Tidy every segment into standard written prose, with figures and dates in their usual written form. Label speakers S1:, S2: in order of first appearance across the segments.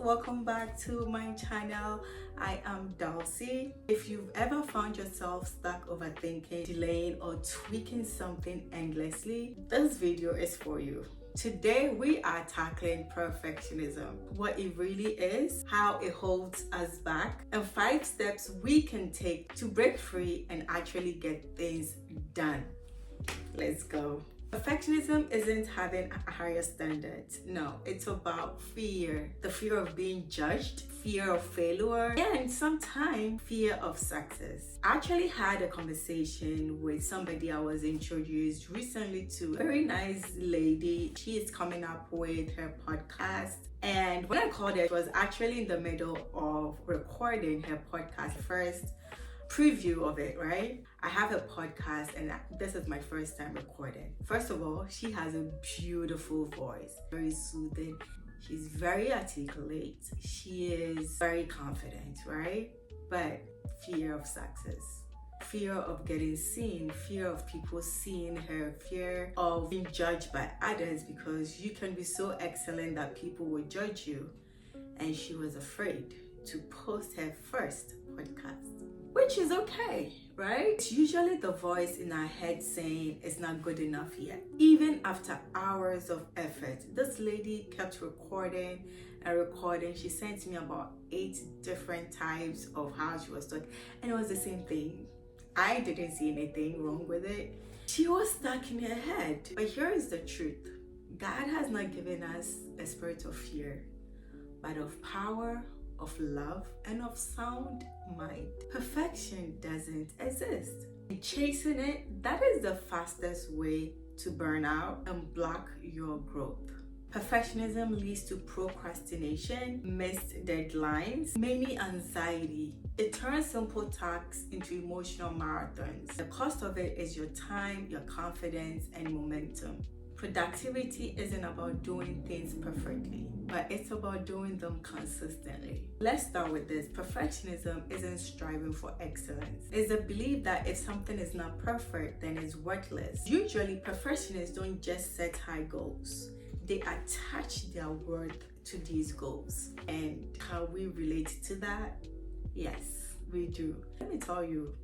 S1: welcome back to my channel. I am Dulcie. If you've ever found yourself stuck overthinking, delaying, or tweaking something endlessly, this video is for you. Today we are tackling perfectionism, what it really is, how it holds us back, and 5 steps we can take to break free and actually get things done. Let's go. Perfectionism isn't having a higher standard. No, it's about fear. The fear of being judged, fear of failure, and sometimes fear of success. I actually had a conversation with somebody I was introduced recently to. A very nice lady. She is coming up with her podcast. And when I called her, she was actually in the middle of recording her podcast first. Preview of it, right? I have a podcast and this is my first time recording. First of all, she has a beautiful voice, very soothing. She's very articulate. She is very confident, right? But fear of success, fear of getting seen, fear of people seeing her, fear of being judged by others because you can be so excellent that people will judge you. And she was afraid to post her first podcast, which is okay, right? It's usually the voice in our head saying it's not good enough yet. Even after hours of effort, this lady kept recording and recording. She sent me about 8 different types of how she was talking, and it was the same thing. I didn't see anything wrong with it. She was stuck in her head. But here is the truth. God has not given us a spirit of fear, but of power, of love, and of sound mind. Perfection doesn't exist. Chasing it, that is the fastest way to burn out and block your growth. Perfectionism leads to procrastination, missed deadlines, many anxiety. It turns simple tasks into emotional marathons. The cost of it is your time, your confidence, and momentum. Productivity isn't about doing things perfectly, but it's about doing them consistently. Let's start with this. Perfectionism isn't striving for excellence. It's a belief that if something is not perfect, then it's worthless. Usually, perfectionists don't just set high goals. They attach their worth to these goals. And can we relate to that? Yes, we do. Let me tell you,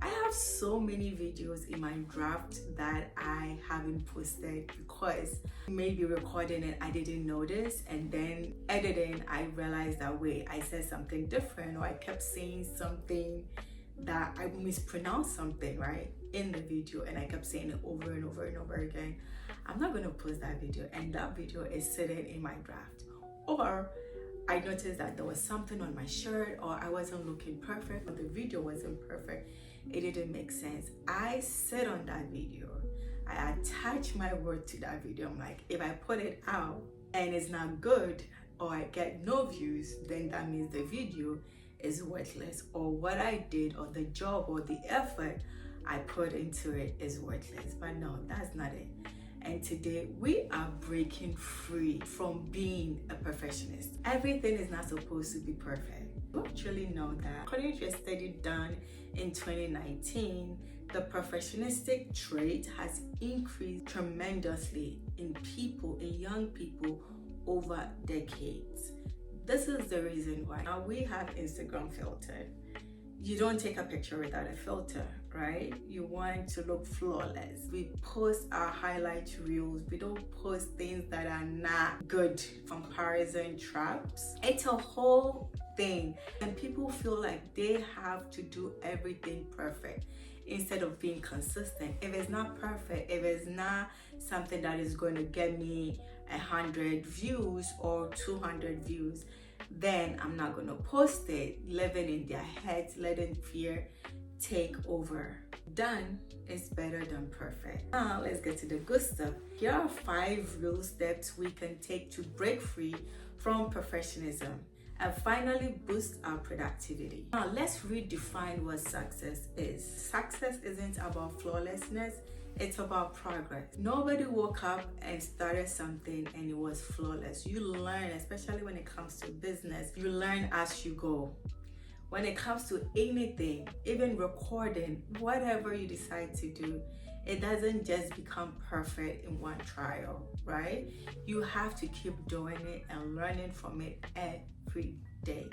S1: I have so many videos in my draft that I haven't posted because maybe recording it I didn't notice, and then editing I realized that wait, I said something different, or I kept saying something that I mispronounced something right in the video, and I kept saying it over and over and over again. I'm not going to post that video, and that video is sitting in my draft. Or I noticed that there was something on my shirt, or I wasn't looking perfect, or the video wasn't perfect. It didn't make sense. I sit on that video. I attach my word to that video. I'm like, if I put it out and it's not good, or I get no views, then that means the video is worthless, or what I did, or the job, or the effort I put into it is worthless. But no, that's not it. And today we are breaking free from being a perfectionist. Everything is not supposed to be perfect. You actually know that. According to a study done in 2019, the perfectionistic trait has increased tremendously in young people over decades. This is the reason why. Now we have Instagram filtered. You don't take a picture without a filter, right? You want to look flawless. We post our highlight reels. We don't post things that are not good. Comparison traps. It's a whole thing. And people feel like they have to do everything perfect instead of being consistent. If it's not perfect, if it's not something that is going to get me 100 views or 200 views, then I'm not going to post it. Living in their heads, letting fear take over. Done is better than perfect. Now let's get to the good stuff. Here are 5 real steps we can take to break free from perfectionism and finally boost our productivity. Now let's redefine what success is. Success isn't about flawlessness. It's about progress. Nobody woke up and started something and it was flawless. You learn, especially when it comes to business, you learn as you go. When it comes to anything, even recording, whatever you decide to do, It doesn't just become perfect in one trial, right? You have to keep doing it and learning from it every day.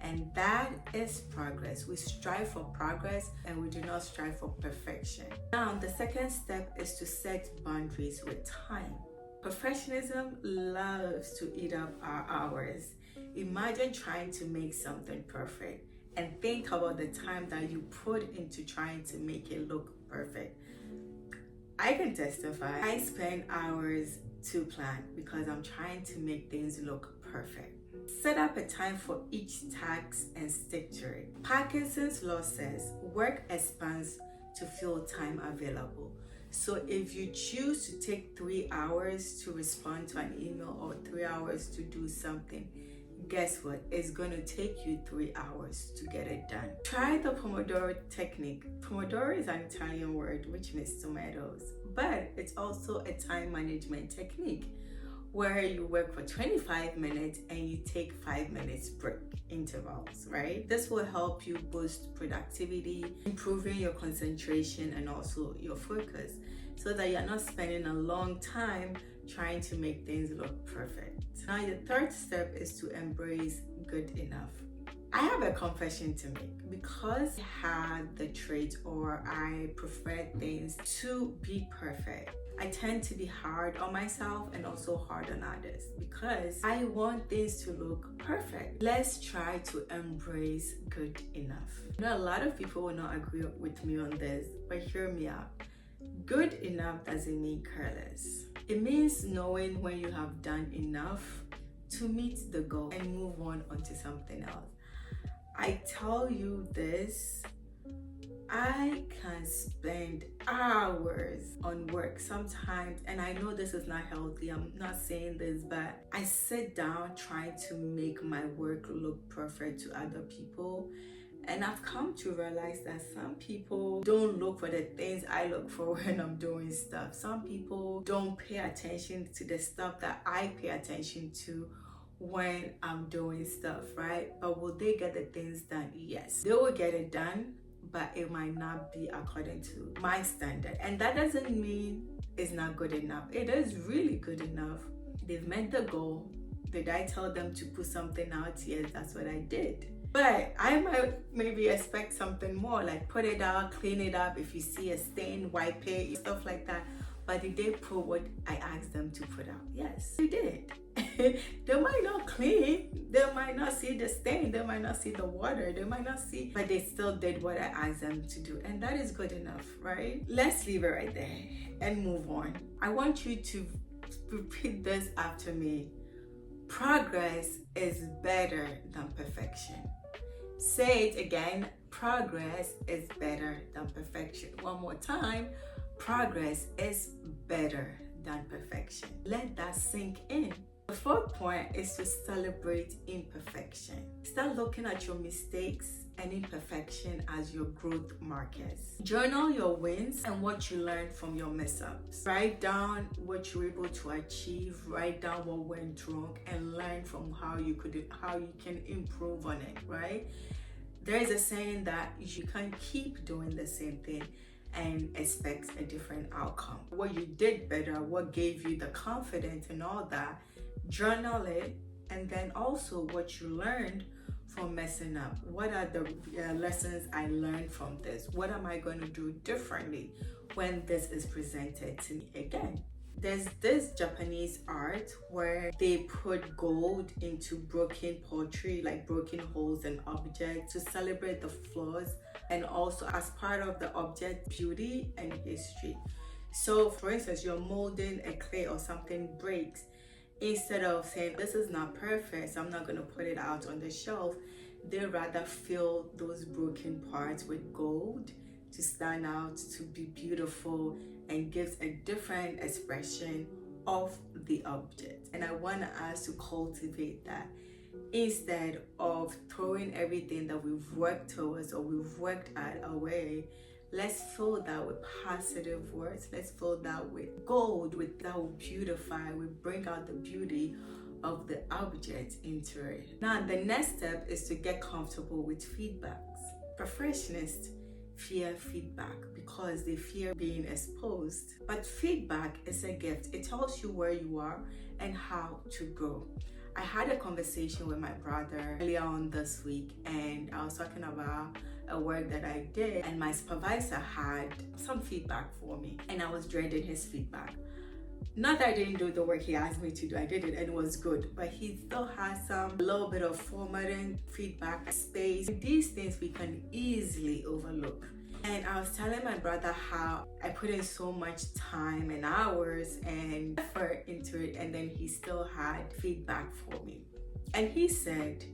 S1: And that is progress. We strive for progress and we do not strive for perfection. Now, the second step is to set boundaries with time. Perfectionism loves to eat up our hours. Imagine trying to make something perfect and think about the time that you put into trying to make it look perfect. I can testify. I spend hours to plan because I'm trying to make things look perfect. Set up a time for each task and stick to it. Parkinson's law says work expands to fill time available. So if you choose to take 3 hours to respond to an email or 3 hours to do something, guess what? It's going to take you 3 hours to get it done. Try the Pomodoro technique. Pomodoro is an Italian word which means tomatoes, but it's also a time management technique where you work for 25 minutes and you take 5 minutes break intervals, right? This will help you boost productivity, improving your concentration and also your focus so that you're not spending a long time trying to make things look perfect. Now, the third step is to embrace good enough. I have a confession to make. Because I had the trait or I prefer things to be perfect, I tend to be hard on myself and also hard on others because I want things to look perfect. Let's try to embrace good enough. A lot of people will not agree with me on this, but hear me out. Good enough doesn't mean careless. It means knowing when you have done enough to meet the goal and move on onto something else. I tell you this, I can spend hours on work sometimes, and I know this is not healthy. I'm not saying this, but I sit down trying to make my work look perfect to other people. And I've come to realize that some people don't look for the things I look for when I'm doing stuff. Some people don't pay attention to the stuff that I pay attention to when I'm doing stuff, right? But will they get the things done? Yes, they will get it done, but it might not be according to my standard. And that doesn't mean it's not good enough. It is really good enough. They've met the goal. Did I tell them to put something out? Yes, that's what I did. But I might maybe expect something more, like put it out, clean it up. If you see a stain, wipe it, stuff like that. But did they put what I asked them to put out? Yes, they did. They might not clean, they might not see the stain, they might not see the water, they might not see, but they still did what I asked them to do. And that is good enough, right? Let's leave it right there and move on. I want you to repeat this after me. Progress is better than perfection. Say it again. Progress is better than perfection. One more time. Progress is better than perfection. Let that sink in. The fourth point is to celebrate imperfection. Start looking at your mistakes and imperfection as your growth markers. Journal your wins and what you learned from your mess-ups. Write down what you were able to achieve. Write down what went wrong and learn from how you can improve on it, right? There is a saying that you can't keep doing the same thing and expect a different outcome. What you did better, what gave you the confidence and all that, journal it, and then also what you learned from messing up. What are the lessons I learned from this? What am I going to do differently when this is presented to me again? There's this Japanese art where they put gold into broken pottery, like broken holes and objects, to celebrate the flaws and also as part of the object beauty and history. So for instance, you're molding a clay or something breaks, instead of saying this is not perfect, so I'm not going to put it out on the shelf, they rather fill those broken parts with gold to stand out, to be beautiful, and gives a different expression of the object. And I want us to cultivate that. Instead of throwing everything that we've worked towards or we've worked at away, let's fill that with positive words. Let's fill that with gold, with that will beautify, we bring out the beauty of the object into it. Now, the next step is to get comfortable with feedbacks. Perfectionists fear feedback because they fear being exposed. But feedback is a gift. It tells you where you are and how to grow. I had a conversation with my brother earlier on this week, and I was talking about a work that I did, and my supervisor had some feedback for me, and I was dreading his feedback. Not that I didn't do the work he asked me to do, I did it and it was good, but he still has some little bit of formatting, feedback, space. These things we can easily overlook. And I was telling my brother how I put in so much time and hours and effort into it, and then he still had feedback for me. And he said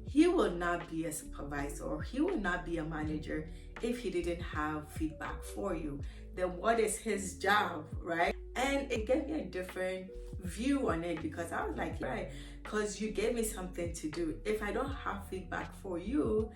S1: he will not be a supervisor or he will not be a manager if he didn't have feedback for you. Then what is his job, right? And it gave me a different view on it, because I was like, right, because you gave me something to do. If I don't have feedback for you,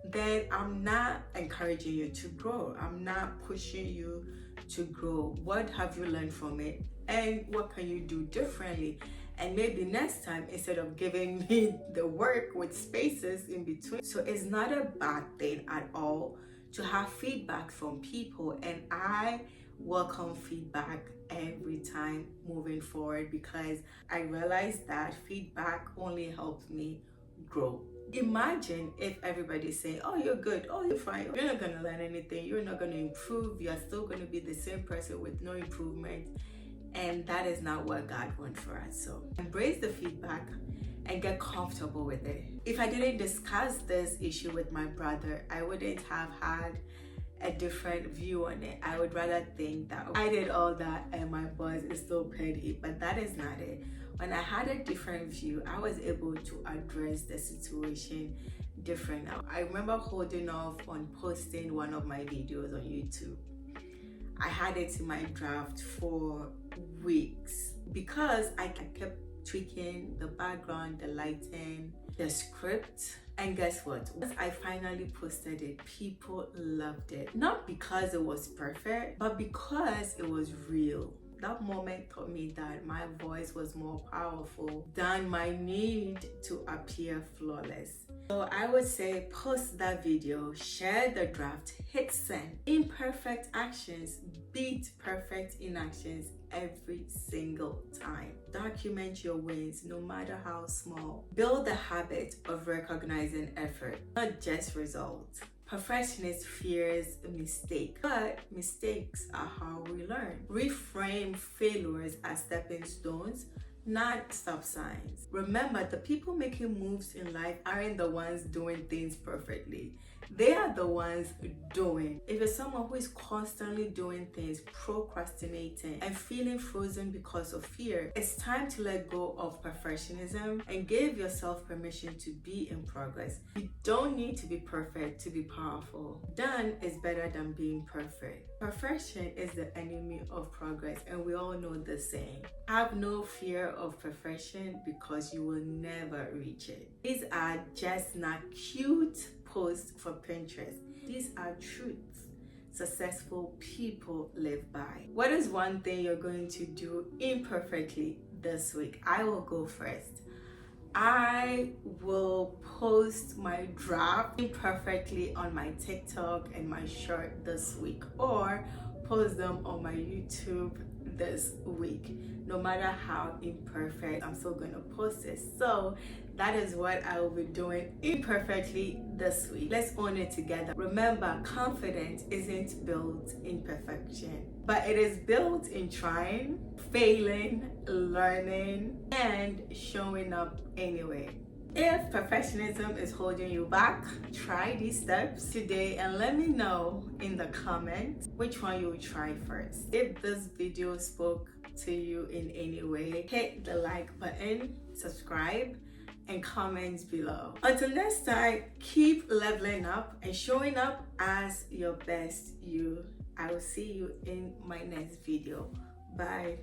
S1: then I'm not encouraging you to grow. I'm not pushing you to grow. What have you learned from it? And what can you do differently? And maybe next time, instead of giving me the work with spaces in between. So it's not a bad thing at all to have feedback from people. And I welcome feedback every time moving forward, because I realized that feedback only helps me grow. Imagine if everybody's saying, oh, you're good, oh, you're fine, you're not going to learn anything, you're not going to improve, you're still going to be the same person with no improvement. And that is not what God wants for us. So embrace the feedback and get comfortable with it. If I didn't discuss this issue with my brother, I wouldn't have had a different view on it. I would rather think that I did all that and my boss is still petty, but that is not it. When I had a different view, I was able to address the situation different. I remember holding off on posting one of my videos on YouTube. I had it in my draft for weeks because I kept tweaking the background, the lighting, the script. And guess what? Once I finally posted it, people loved it. Not because it was perfect, but because it was real. That moment taught me that my voice was more powerful than my need to appear flawless. So I would say post that video, share the draft, hit send. Imperfect actions beat perfect inactions every single time. Document your wins, no matter how small. Build the habit of recognizing effort, not just results. Perfectionist fears a mistake, but mistakes are how we learn. Reframe failures as stepping stones, not stop signs. Remember, the people making moves in life aren't the ones doing things perfectly. They are the ones doing. If you're someone who is constantly doing things, procrastinating, and feeling frozen because of fear, it's time to let go of perfectionism and give yourself permission to be in progress. You don't need to be perfect to be powerful. Done is better than being perfect. Perfection is the enemy of progress, and we all know the saying. Have no fear of perfection because you will never reach it. These are just not cute posts for Pinterest. These are truths successful people live by. What is one thing you're going to do imperfectly this week? I will go first. I will post my draft imperfectly on my TikTok and my short this week, or post them on my YouTube this week. No matter how imperfect, I'm still going to post it. So that is what I will be doing imperfectly this week. Let's own it together. Remember, confidence isn't built in perfection, but it is built in trying, failing, learning, and showing up anyway. If perfectionism is holding you back, try these steps today and let me know in the comments which one you will try first. If this video spoke to you in any way, hit the like button, subscribe, and comment below. Until next time, keep leveling up and showing up as your best you. I will see you in my next video. Bye.